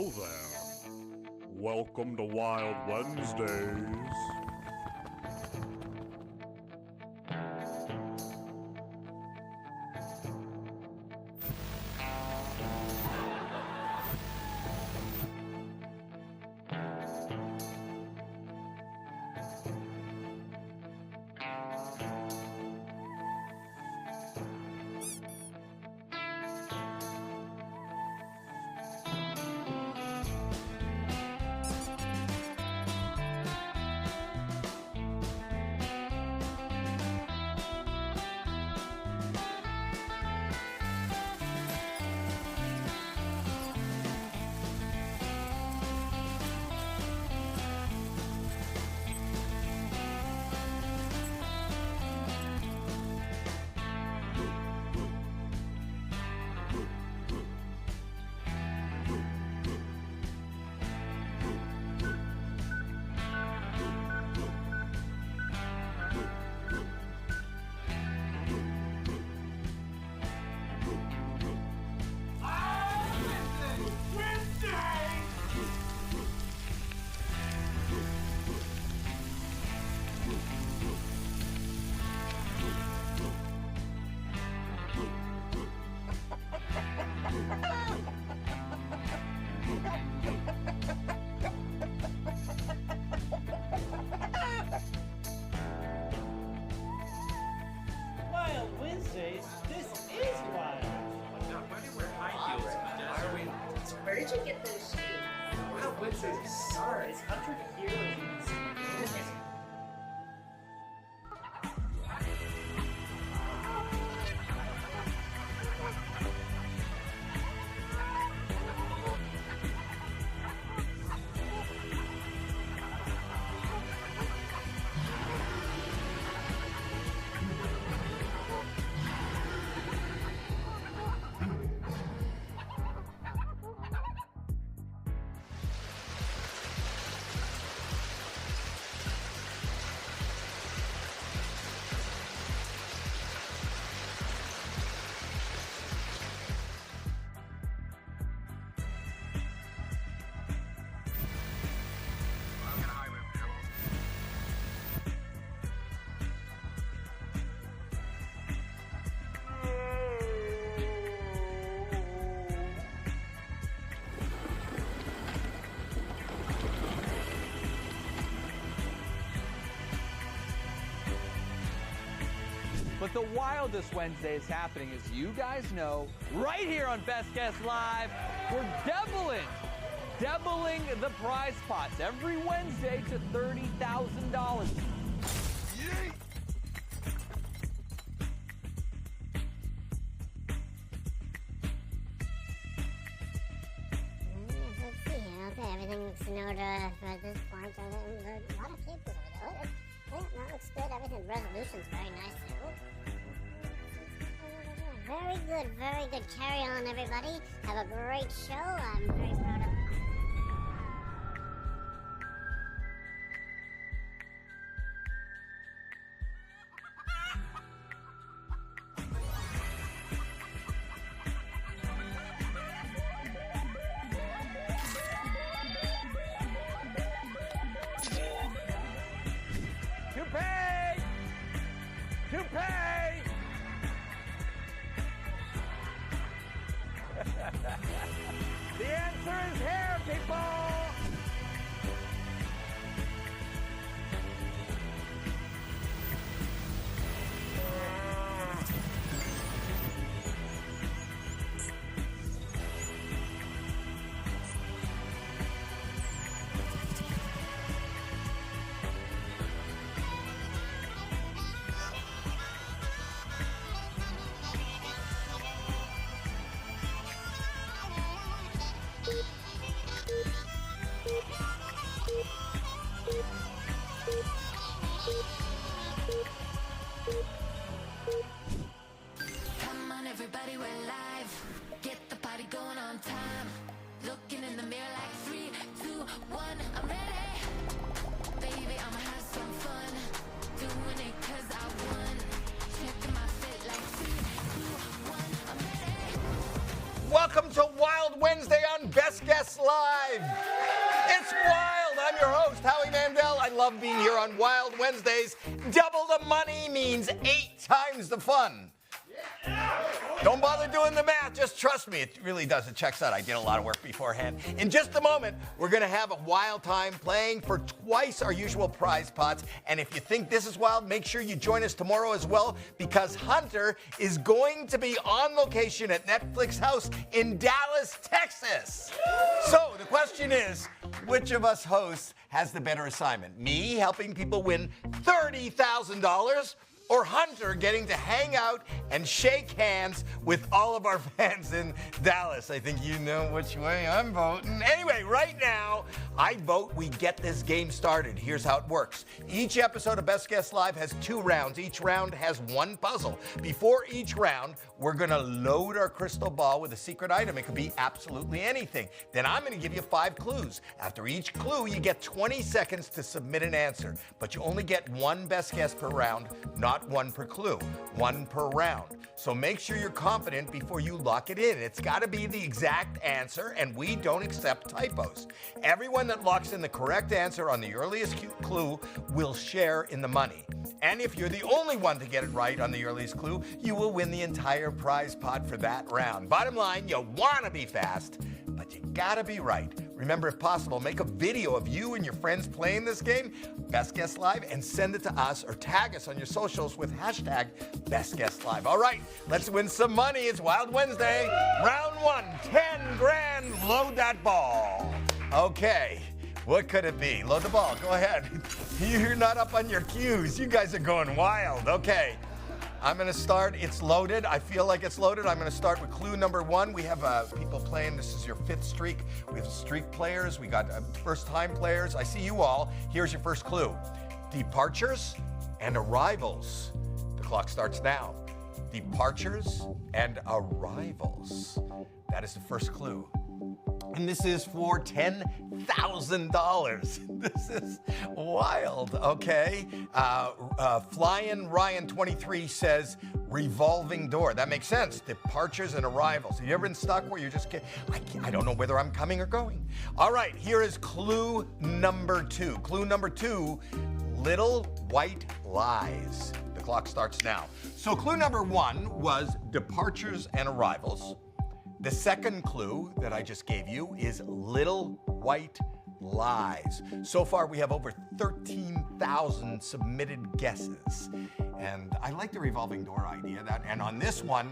Hello there. Welcome to Wild Wednesdays. Wild Wednesdays? This is wild. Why do you wear high heels? Where did you get those shoes? Wild Wednesdays is sorry. It's 100 heroes. But the wildest Wednesday is happening, as you guys know, right here on Best Guess Live. We're doubling the prize pots every Wednesday to $30,000. Let's see here. Okay, everything looks in order for this point. A lot of people over there. Yeah, that looks good. Everything, resolution's very nice too. Very good. Carry on, everybody. Have a great show. I'm very proud of To pay! The answer is here, people! Come on, everybody, we're live. Get the party going on time. Looking in the mirror like 3, 2, 1, I'm ready. Baby, I'ma have some fun. Doing it 'cause I won. Checking my fit like 3, 2, 1, I'm ready. Welcome to Wild Wednesday on Best Guests Live. It's wild. I'm your host, Howie Mandel. I love being here on Wild Wednesdays. Double the money means 8 times the fun. Don't bother doing the math, just trust me, it really does, it checks out. I did a lot of work beforehand. In just a moment, we're gonna have a wild time playing for twice our usual prize pots. And if you think this is wild, make sure you join us tomorrow as well, because Hunter is going to be on location at Netflix House in Dallas, Texas. So the question is, which of us hosts has the better assignment? Me helping people win $30,000? Or Hunter getting to hang out and shake hands with all of our fans in Dallas? I think you know which way I'm voting. Anyway, right now, I vote we get this game started. Here's how it works. Each episode of Best Guests Live has 2 rounds. Each round has 1 puzzle. Before each round, we're gonna load our crystal ball with a secret item. It could be absolutely anything. Then I'm gonna give you 5 clues. After each clue, you get 20 seconds to submit an answer. But you only get 1 best guess per round, not 1 per clue, 1 per round. So make sure you're confident before you lock it in. It's gotta be the exact answer, and we don't accept typos. Everyone that locks in the correct answer on the earliest clue will share in the money. And if you're the only one to get it right on the earliest clue, you will win the entire prize pot for that round. Bottom line, you wanna be fast, but you gotta be right. Remember, if possible, make a video of you and your friends playing this game, Best Guests Live, and send it to us or tag us on your socials with hashtag Best Guests Live. All right, let's win some money. It's Wild Wednesday. Round 1, 10 grand. Load that ball. Okay, what could it be? Load the ball. Go ahead. You're not up on your cues. You guys are going wild. Okay. I'm going to start. It's loaded. I feel like it's loaded. I'm going to start with clue number 1. We have people playing. This is your 5th streak. We have streak players. We got first-time players. I see you all. Here's your first clue. Departures and arrivals. The clock starts now. Departures and arrivals. That is the first clue. And this is for $10,000. This is wild, okay? Flying Ryan 23 says revolving door. That makes sense. Departures and arrivals. Have you ever been stuck where you're just I don't know whether I'm coming or going. All right, here is clue number 2. Clue number 2, little white lies. The clock starts now. So clue number 1 was departures and arrivals. The second clue that I just gave you is little white lies. So far, we have over 13,000 submitted guesses. And I like the revolving door idea. And on this one,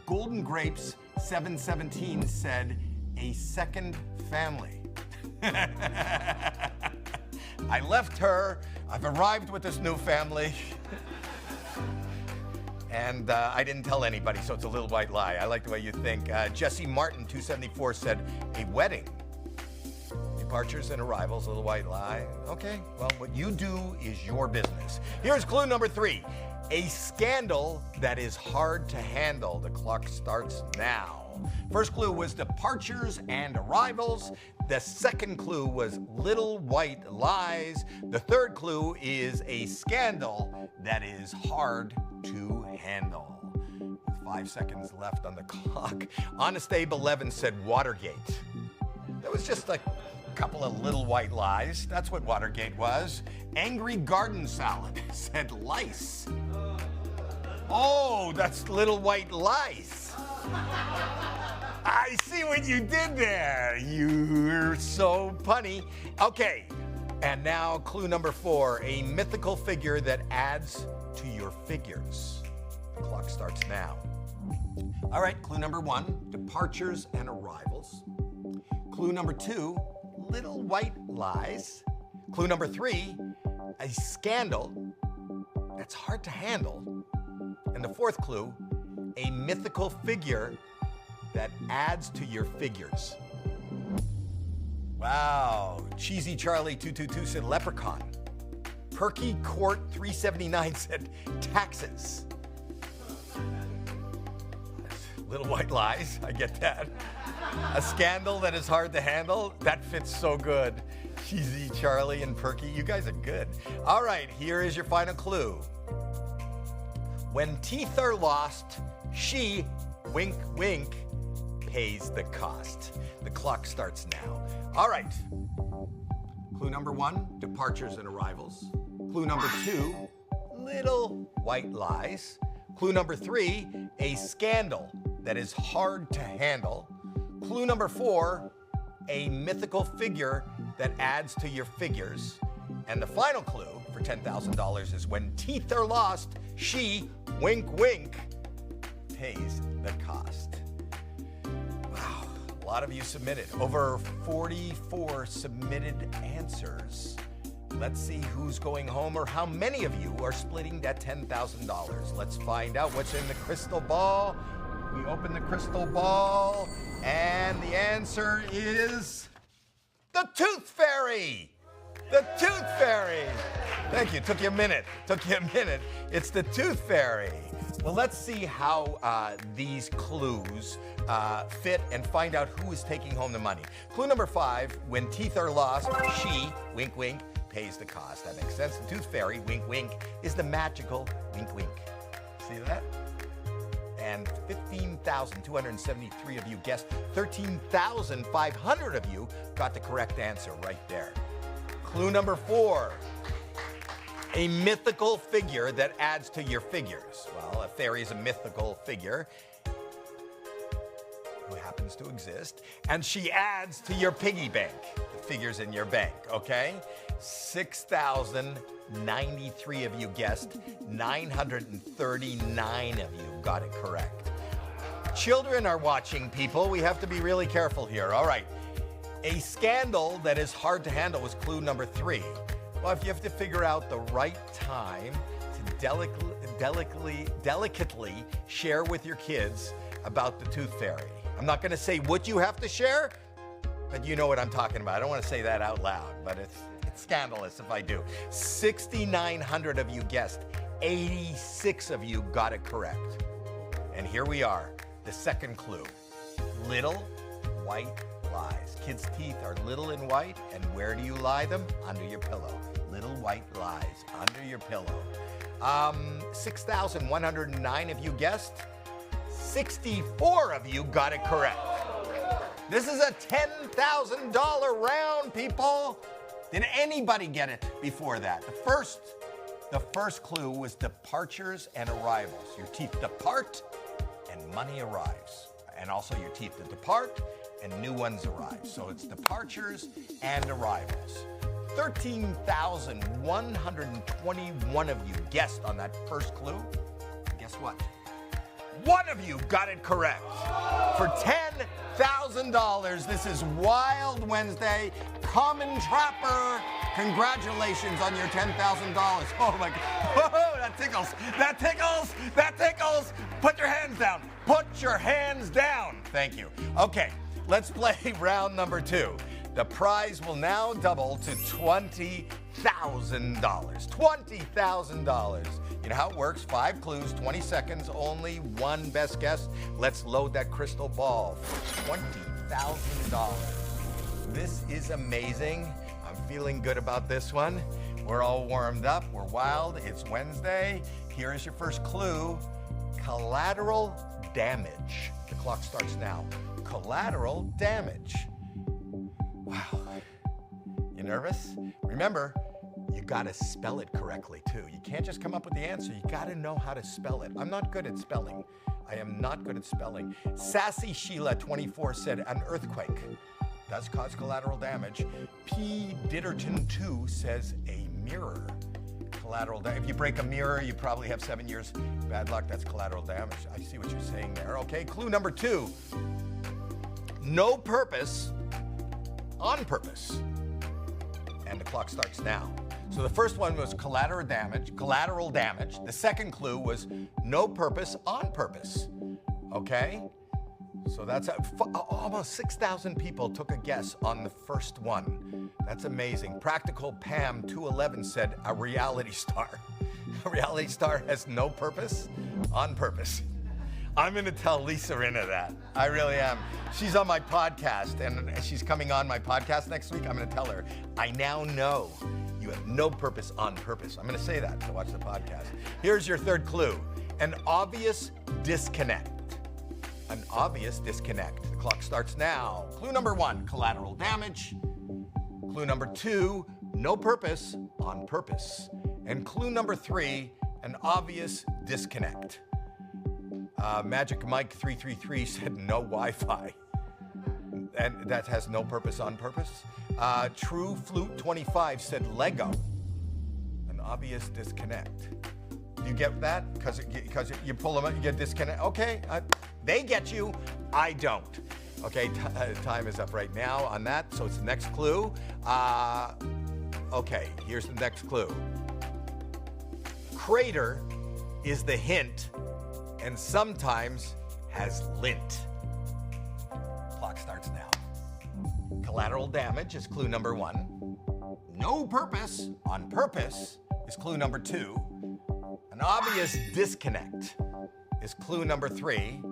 Golden Grapes 717 said, a second family. I left her. I've arrived with this new family. And I didn't tell anybody, so it's a little white lie. I like the way you think. Jesse Martin, 274, said, a wedding. Departures and arrivals, little white lie. Okay, well, what you do is your business. Here's clue number 3. A scandal that is hard to handle. The clock starts now. First clue was departures and arrivals. The second clue was little white lies. The third clue is a scandal that is hard to handle. 5 seconds left on the clock. Honest Abe 11 said Watergate. That was just a couple of little white lies. That's what Watergate was. Angry Garden Salad said lice. Oh, that's little white lice. I see what you did there. You're so punny. Okay, and now clue number 4, a mythical figure that adds to your figures. The clock starts now. All right, clue number 1, departures and arrivals. Clue number 2, little white lies. Clue number 3, a scandal that's hard to handle. And the 4th clue, a mythical figure that adds to your figures. Wow. Cheesy Charlie 222 said leprechaun. Perky Court 379 said taxes. Little white lies, I get that. A scandal that is hard to handle, that fits so good. Cheesy Charlie and Perky, you guys are good. All right, here is your final clue. When teeth are lost, she, wink, wink, pays the cost. The clock starts now. All right. Clue number 1, departures and arrivals. Clue number 2, little white lies. Clue number 3, a scandal that is hard to handle. Clue number 4, a mythical figure that adds to your figures. And the final clue for $10,000 is when teeth are lost, she, wink wink, pays the cost. Wow, a lot of you submitted. Over 44 submitted answers. Let's see who's going home or how many of you are splitting that $10,000. Let's find out what's in the crystal ball. We open the crystal ball, and the answer is the Tooth Fairy. The Tooth Fairy. Thank you. Took you a minute. It's the Tooth Fairy. Well, let's see how these clues fit and find out who is taking home the money. Clue number 5, when teeth are lost, she, wink wink, pays the cost. That makes sense. The Tooth Fairy, wink wink, is the magical wink wink. See that? And 15,273 of you guessed. 13,500 of you got the correct answer right there. Clue number 4, a mythical figure that adds to your figures. Well, a fairy is a mythical figure who happens to exist, and she adds to your piggy bank, the figures in your bank, okay? 6,093 of you guessed. 939 of you got it correct. Children are watching, people. We have to be really careful here. All right. A scandal that is hard to handle was clue number 3. Well, if you have to figure out the right time to delicately share with your kids about the Tooth Fairy. I'm not going to say what you have to share, but you know what I'm talking about. I don't want to say that out loud, but it's scandalous if I do. 6,900 of you guessed. 86 of you got it correct. And here we are, the second clue. Little white lies. Kids' teeth are little and white, and where do you lie them? Under your pillow. Little white lies under your pillow. 6,109 of you guessed. 64 of you got it correct. This is a $10,000 round, people. Did anybody get it before that? The first clue was departures and arrivals. Your teeth depart and money arrives. And also your teeth depart and new ones arrive. So it's departures and arrivals. 13,121 of you guessed on that first clue. Guess what? One of you got it correct. For $10,000, this is Wild Wednesday. Common Trapper, congratulations on your $10,000. Oh my God, whoa, that tickles, that tickles, that tickles. Put your hands down, put your hands down. Thank you. Okay, let's play round number 2. The prize will now double to $20,000. $20,000. You know how it works, 5 clues, 20 seconds, only one best guess. Let's load that crystal ball for $20,000. This is amazing. I'm feeling good about this one. We're all warmed up, we're wild, it's Wednesday. Here is your first clue, collateral damage. The clock starts now. Collateral damage. Wow. You nervous? Remember, you gotta spell it correctly too. You can't just come up with the answer, you gotta know how to spell it. I'm not good at spelling. I am not good at spelling. Sassy Sheila 24 said an earthquake does cause collateral damage. P. Ditterton 2 says a mirror. Collateral damage. If you break a mirror, you probably have 7 years bad luck. That's collateral damage. I see what you're saying there. Okay, clue number 2. No purpose, on purpose. And the clock starts now. So the first one was collateral damage. The second clue was no purpose, on purpose. Okay? So that's almost 6,000 people took a guess on the first one. That's amazing. Practical Pam 211 said a reality star. A reality star has no purpose, on purpose. I'm going to tell Lisa Rinna that. I really am. She's on my podcast, and she's coming on my podcast next week. I'm going to tell her, I now know you have no purpose on purpose. I'm going to say that to watch the podcast. Here's your third clue. An obvious disconnect. an obvious disconnect. The clock starts now. Clue number 1, collateral damage. Clue number 2, no purpose, on purpose. And clue number 3, an obvious disconnect. Magic Mike 333 said no Wi-Fi. And that has no purpose, on purpose. True Flute 25 said Lego. An obvious disconnect. Do you get that? Because you pull them out, you get disconnect. Okay, they get you, I don't. Okay, time is up right now on that, so it's the next clue. Okay, here's the next clue. Crater is the hint and sometimes has lint. Clock starts now. Collateral damage is clue number 1. No purpose, on purpose, is clue number 2. An obvious disconnect is clue number 3.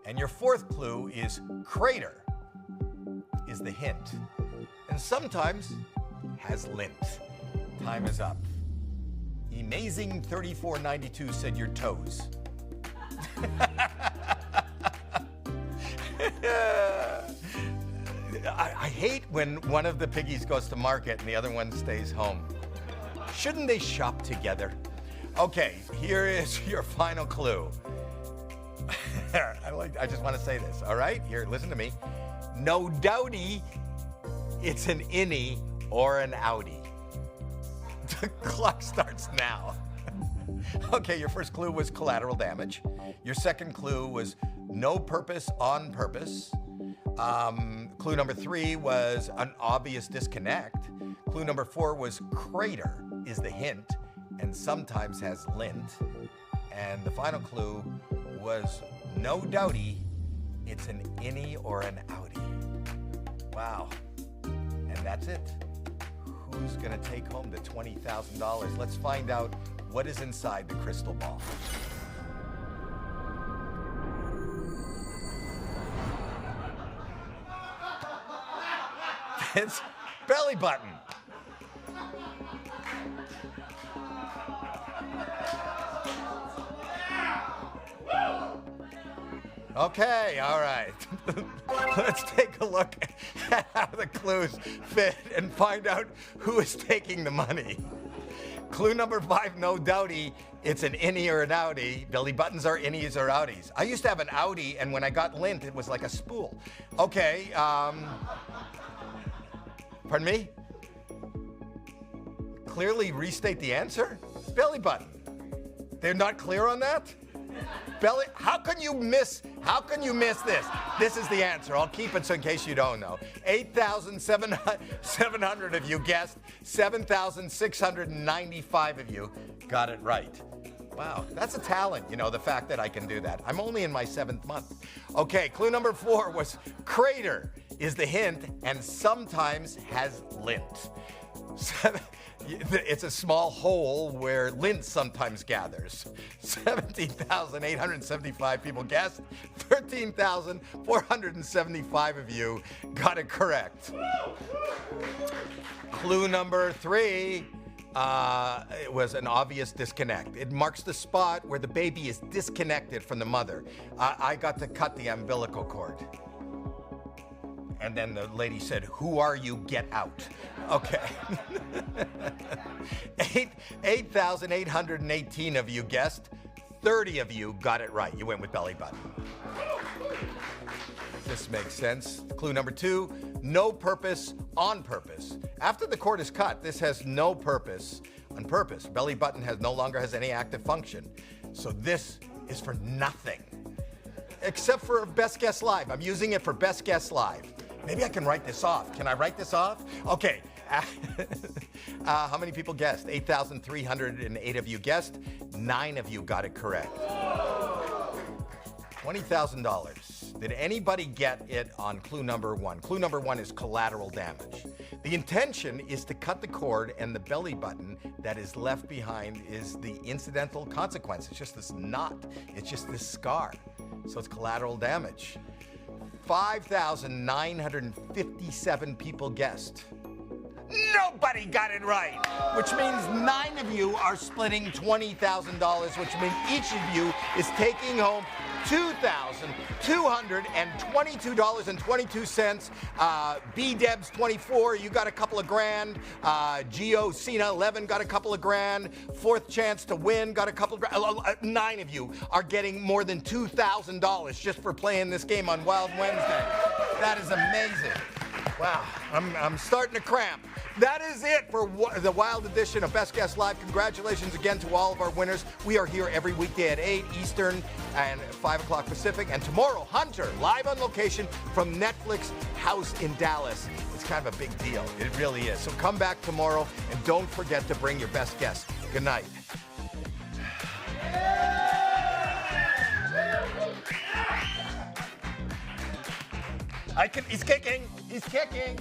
And your 4th clue is crater is the hint. And sometimes has lint. Time is up. Amazing 3492 said your toes. I hate when one of the piggies goes to market and the other one stays home. Shouldn't they shop together? Okay, here is your final clue. I just want to say this, all right? Here, listen to me. No doubty, it's an innie or an outie. The clock starts now. Okay, your first clue was collateral damage. Your second clue was no purpose, on purpose. Clue number 3 was an obvious disconnect. Clue number 4 was crater is the hint and sometimes has lint. And the final clue was no doubty, it's an innie or an outie. Wow. And that's it. Who's gonna take home the $20,000? Let's find out what is inside the crystal ball. It's belly button. Okay, all right. Let's take a look at how the clues fit and find out who is taking the money. Clue number 5, no doubty, it's an innie or an outie. Belly buttons are innies or outies. I used to have an outie, and when I got lint, it was like a spool. Okay, pardon me? Clearly restate the answer? Belly button. They're not clear on that? Belly, how can you miss this? This is the answer. I'll keep it so in case you don't know. 8,700 of you guessed. 7,695 of you got it right. Wow, that's a talent, you know, the fact that I can do that. I'm only in my 7th month. Okay, clue number 4 was crater is the hint and sometimes has lint. It's a small hole where lint sometimes gathers. 17,875 people guessed. 13,475 of you got it correct. Clue number 3 it was an obvious disconnect. It marks the spot where the baby is disconnected from the mother. I got to cut the umbilical cord. And then the lady said, "Who are you? Get out." Okay. 8,818 of you guessed. 30 of you got it right. You went with belly button. This makes sense. Clue number 2, no purpose, on purpose. After the cord is cut, this has no purpose, on purpose. Belly button no longer has any active function. So this is for nothing. Except for Best Guess Live. I'm using it for Best Guess Live. Maybe I can write this off. Can I write this off? Okay. How many people guessed? 8,308 of you guessed. 9 of you got it correct. $20,000. Did anybody get it on clue number 1? Clue number 1 is collateral damage. The intention is to cut the cord, and the belly button that is left behind is the incidental consequence. It's just this knot. It's just this scar. So it's collateral damage. 5,957 people guessed. Nobody got it right, which means 9 of you are splitting $20,000, which means each of you is taking home $2,222.22. B-Debs 24, you got a couple of grand. Geo Cena 11 got a couple of grand. Fourth Chance to Win got a couple of grand. 9 of you are getting more than $2,000 just for playing this game on Wild Wednesday. That is amazing. Wow, I'm starting to cramp. That is it for the Wild edition of Best Guest Live. Congratulations again to all of our winners. We are here every weekday at 8 Eastern and 5 o'clock Pacific. And tomorrow, Hunter, live on location from Netflix House in Dallas. It's kind of a big deal. It really is. So come back tomorrow, and don't forget to bring your best guest. Good night. He's kicking. He's kicking.